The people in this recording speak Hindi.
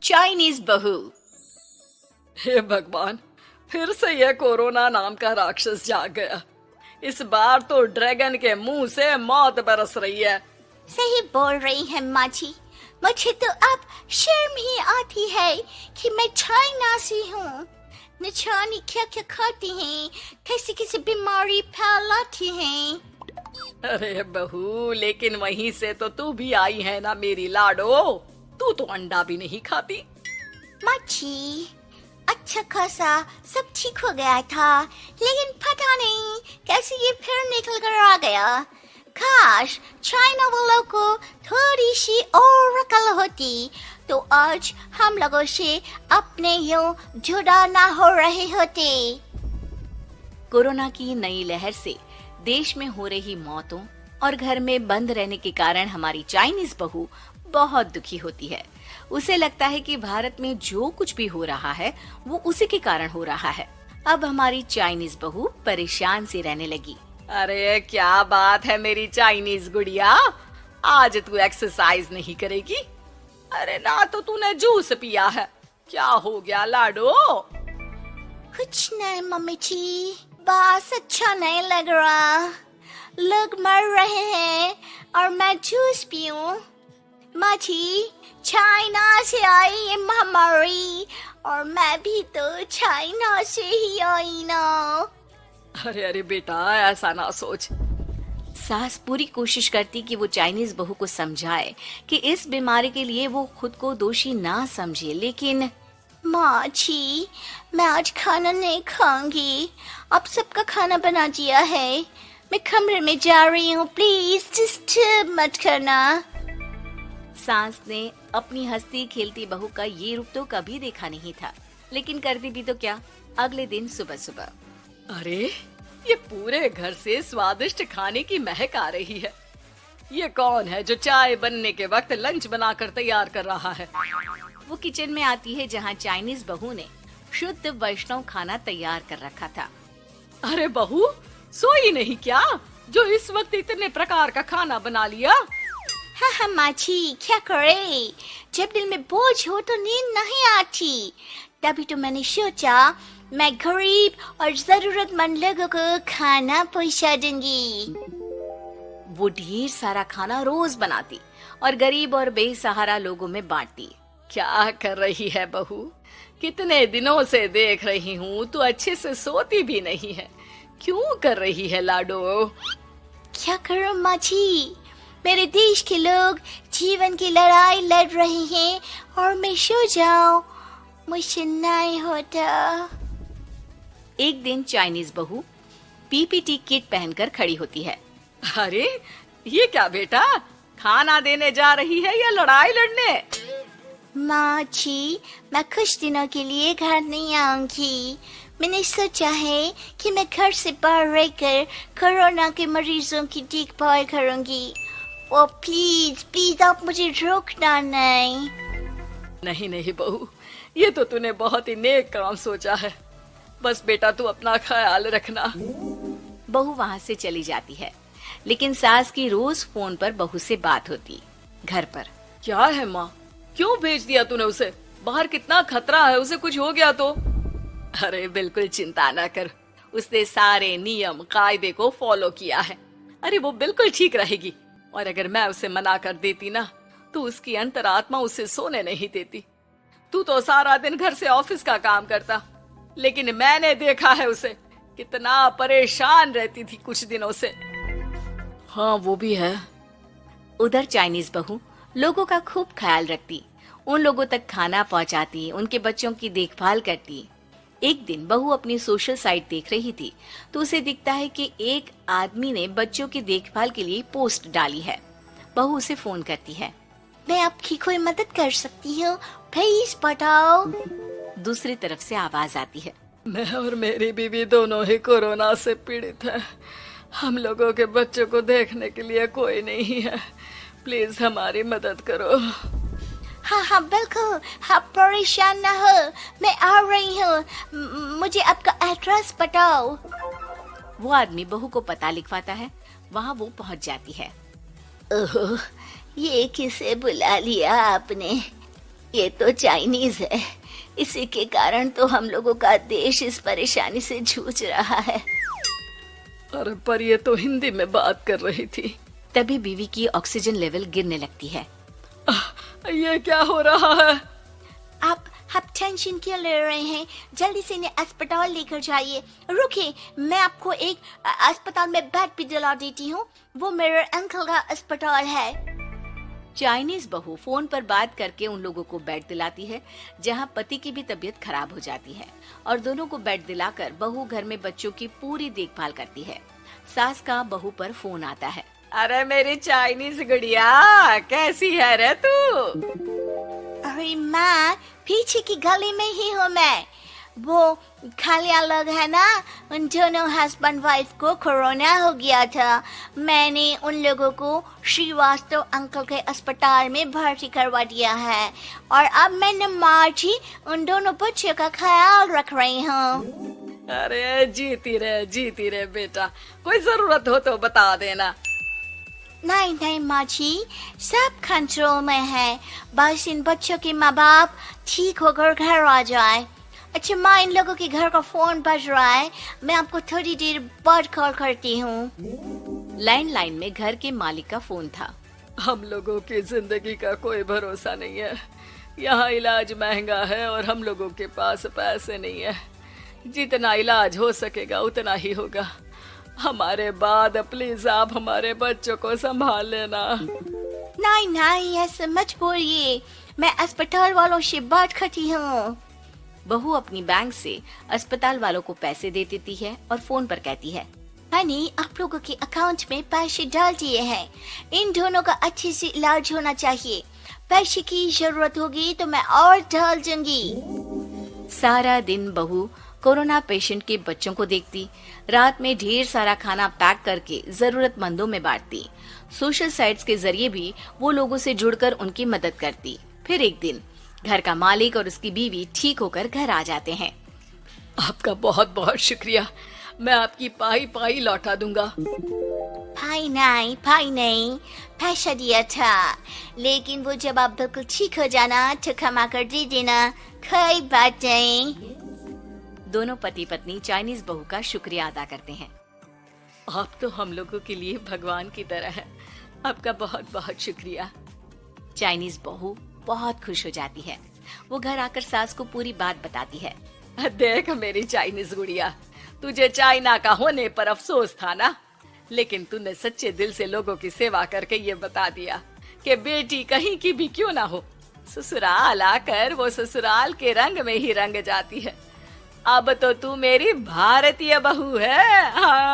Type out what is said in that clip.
चाइनीज बहू। हे भगवान, फिर से यह कोरोना नाम का राक्षस जाग गया। इस बार तो ड्रैगन के मुंह से मौत बरस रही है। सही बोल रही है माँ जी। मुझे तो अब शर्म ही आती है कि मैं चाइना से हूँ। न जाने क्या क्या खाती हैं, कैसी कैसी बीमारी फैलाती हैं। अरे बहू, लेकिन वहीं से तो तू भी आई है ना मेरी लाडो। तू तो अंडा भी नहीं खाती। माँ जी, अच्छा खासा सब ठीक हो गया था, लेकिन पता नहीं कैसे ये फिर निकल कर आ गया। काश चाइना वालों को थोड़ी सी और अकल होती तो आज हम लोगों से अपने यूं जुदा ना हो रहे होते। कोरोना की नई लहर से देश में हो रही मौतों और घर में बंद रहने के कारण हमारी चाइनीज बहू बहुत दुखी होती है। उसे लगता है कि भारत में जो कुछ भी हो रहा है वो उसी के कारण हो रहा है। अब हमारी चाइनीज बहू परेशान सी रहने लगी। अरे क्या बात है मेरी चाइनीज गुड़िया, आज तू एक्सरसाइज नहीं करेगी? अरे ना तो तूने जूस पिया है। क्या हो गया लाडो? कुछ नहीं मम्मी जी, बस अच्छा नहीं लग रहा। लोग मर रहे हैं और मैं जूस पीऊं। माँ जी, चाइना से आई ये महामारी और मैं भी तो चाइना से ही आई ना। अरे अरे बेटा, ऐसा ना सोच। सास पूरी कोशिश करती कि वो चाइनीज बहू को समझाए कि इस बीमारी के लिए वो खुद को दोषी ना समझे, लेकिन माँ जी, मैं आज खाना नहीं खाऊंगी। अब सबका खाना बना दिया है। मैं कमरे में जा रही हूँ, प्लीज डिस्टर्ब मत करना। सास ने अपनी हंसती खेलती बहू का ये रूप तो कभी देखा नहीं था, लेकिन करती भी तो क्या। अगले दिन सुबह सुबह, अरे ये पूरे घर से स्वादिष्ट खाने की महक आ रही है। ये कौन है जो चाय बनने के वक्त लंच बनाकर तैयार कर रहा है? वो किचन में आती है जहाँ चाइनीज बहू ने शुद्ध वैष्णव खाना तैयार कर रखा था। अरे बहू, सोई नहीं क्या जो इस वक्त इतने प्रकार का खाना बना लिया? हाँ हाँ माँ जी, क्या करे, जब दिल में बोझ हो तो नींद नहीं आती। तभी तो मैंने सोचा मैं गरीब और जरूरतमंद लोगों को खाना पहुंचा दूंगी। वो ढेर सारा खाना रोज बनाती और गरीब और बेसहारा लोगों में बांटती। क्या कर रही है बहू? कितने दिनों से देख रही हूँ तू अच्छे से सोती भी नहीं है। क्यों कर रही है लाडो? क्या करूं माँ जी, मेरे देश के लोग जीवन की लड़ाई लड़ रहे हैं और मैं सो जाऊं, मुझसे नहीं होता। एक दिन चाइनीज बहू पीपीटी किट पहनकर खड़ी होती है। अरे ये क्या बेटा, खाना देने जा रही है या लड़ाई लड़ने? माँ जी, मैं कुछ दिनों के लिए घर नहीं आऊंगी। मैंने सोचा है कि मैं घर से बाहर रहकर कोरोना के मरीजों की देखभाल करूंगी। ओ प्लीज प्लीज आप मुझे रोकना नहीं। नहीं नहीं बहू, ये तो तूने बहुत ही नेक काम सोचा है। बस बेटा तू अपना ख्याल रखना। बहू वहाँ से चली जाती है, लेकिन सास की रोज फोन पर बहू से बात होती। घर पर क्या है माँ, क्यों भेज दिया तूने उसे? बाहर कितना खतरा है, उसे कुछ हो गया तो? अरे बिल्कुल चिंता ना कर, उसने सारे नियम कायदे को फॉलो किया है। अरे वो बिल्कुल ठीक रहेगी। और अगर मैं उसे मना कर देती ना तो उसकी अंतरात्मा उसे सोने नहीं देती। तू तो सारा दिन घर से ऑफिस का काम करता, लेकिन मैंने देखा है उसे कितना परेशान रहती थी कुछ दिनों से। हाँ वो भी है। उधर चाइनीज बहू लोगों का खूब ख्याल रखती, उन लोगों तक खाना पहुंचाती, उनके बच्चों की देखभाल करती। एक दिन बहू अपनी सोशल साइट देख रही थी तो उसे दिखता है कि एक आदमी ने बच्चों की देखभाल के लिए पोस्ट डाली है। बहू उसे फोन करती है। मैं आपकी कोई मदद कर सकती हूँ, प्लीज बताओ। दूसरी तरफ से आवाज आती है। मैं और मेरी बीवी दोनों ही कोरोना से पीड़ित हैं। हम लोगों के बच्चों को देखने के लिए कोई नहीं है, प्लीज हमारी मदद करो। हाँ हाँ बिल्कुल, आप परेशान ना हो, मैं आ रही हूँ। मुझे आपका एड्रेस बताओ। वो आदमी बहू को पता लिखवाता है। वहाँ वो पहुँच जाती है। ओह, ये किसे बुला लिया आपने? ये तो चाइनीज है, इसी के कारण तो हम लोगों का देश इस परेशानी से जूझ रहा है। अरे पर ये तो हिंदी में बात कर रही थी। तभी बीवी की ऑक्सीजन लेवल गिरने लगती है। ये क्या हो रहा है? आप टेंशन क्यों ले रहे हैं? जल्दी से इन्हें अस्पताल लेकर जाइए। रुकिए, मैं आपको एक अस्पताल में बेड भी दिला देती हूँ। वो मेरे अंकल का अस्पताल है। चाइनीज बहू फोन पर बात करके उन लोगों को बेड दिलाती है, जहां पति की भी तबीयत खराब हो जाती है और दोनों को बेड दिलाकर बहू घर में बच्चों की पूरी देखभाल करती है। सास का बहू पर फोन आता है। अरे मेरी चाइनीज गुड़िया, कैसी है रे तू? अरे माँ, पीछे की गली में ही हूँ मैं। वो खालिया लोग है ना, उन दोनों हस्बैंड वाइफ को कोरोना हो गया था। मैंने उन लोगों को श्रीवास्तव अंकल के अस्पताल में भर्ती करवा दिया है और अब मैं मार्च ही उन दोनों बच्चों का ख्याल रख रही हूँ। अरे जीती रहे बेटा, कोई जरूरत हो तो बता देना। नहीं माँ जी, सब कंट्रोल में है। बस इन बच्चों के माँ बाप ठीक होकर घर आ जाए। अच्छा माँ, इन लोगों के घर का फोन बज रहा है, मैं आपको थोड़ी देर बाद कॉल करती हूँ। लैंडलाइन में घर के मालिक का फोन था। हम लोगों की जिंदगी का कोई भरोसा नहीं है। यहाँ इलाज महंगा है और हम लोगों के पास पैसे नहीं है। जितना इलाज हो सकेगा उतना ही होगा। हमारे बाद प्लीज आप हमारे बच्चों को संभाल लेना। नहीं, ऐसे मत बोलिए, मैं अस्पताल वालों से बात करती हूँ। बहू अपनी बैंक से अस्पताल वालों को पैसे दे देती है और फोन पर कहती है, मैंने आप लोगों के अकाउंट में पैसे डाल दिए हैं। इन दोनों का अच्छे से इलाज होना चाहिए। पैसे की जरूरत होगी तो मैं और डाल दूंगी। सारा दिन बहू कोरोना पेशेंट के बच्चों को देखती, रात में ढेर सारा खाना पैक करके जरूरतमंदों में बांटती। सोशल साइट्स के जरिए भी वो लोगों से जुड़कर उनकी मदद करती। फिर एक दिन घर का मालिक और उसकी बीवी ठीक होकर घर आ जाते हैं। आपका बहुत बहुत शुक्रिया, मैं आपकी पाई पाई लौटा दूंगा। भाई नहीं, पैसा दिया था, लेकिन वो जब आप बिल्कुल ठीक हो जाना तो क्षमा कर दे देना, कोई बात नहीं। दोनों पति पत्नी चाइनीज बहू का शुक्रिया अदा करते हैं। आप तो हम लोगों के लिए भगवान की तरह हैं। आपका बहुत बहुत शुक्रिया। चाइनीज बहू बहुत खुश हो जाती है। वो घर आकर सास को पूरी बात बताती है। देख मेरी चाइनीज गुड़िया, तुझे चाइना का होने पर अफसोस था ना, लेकिन तूने सच्चे दिल से लोगों की सेवा करके ये बता दिया कि बेटी कहीं की भी क्यों ना हो, ससुराल आकर वो ससुराल के रंग में ही रंग जाती है। अब तो तू मेरी भारतीय बहू है। हाँ।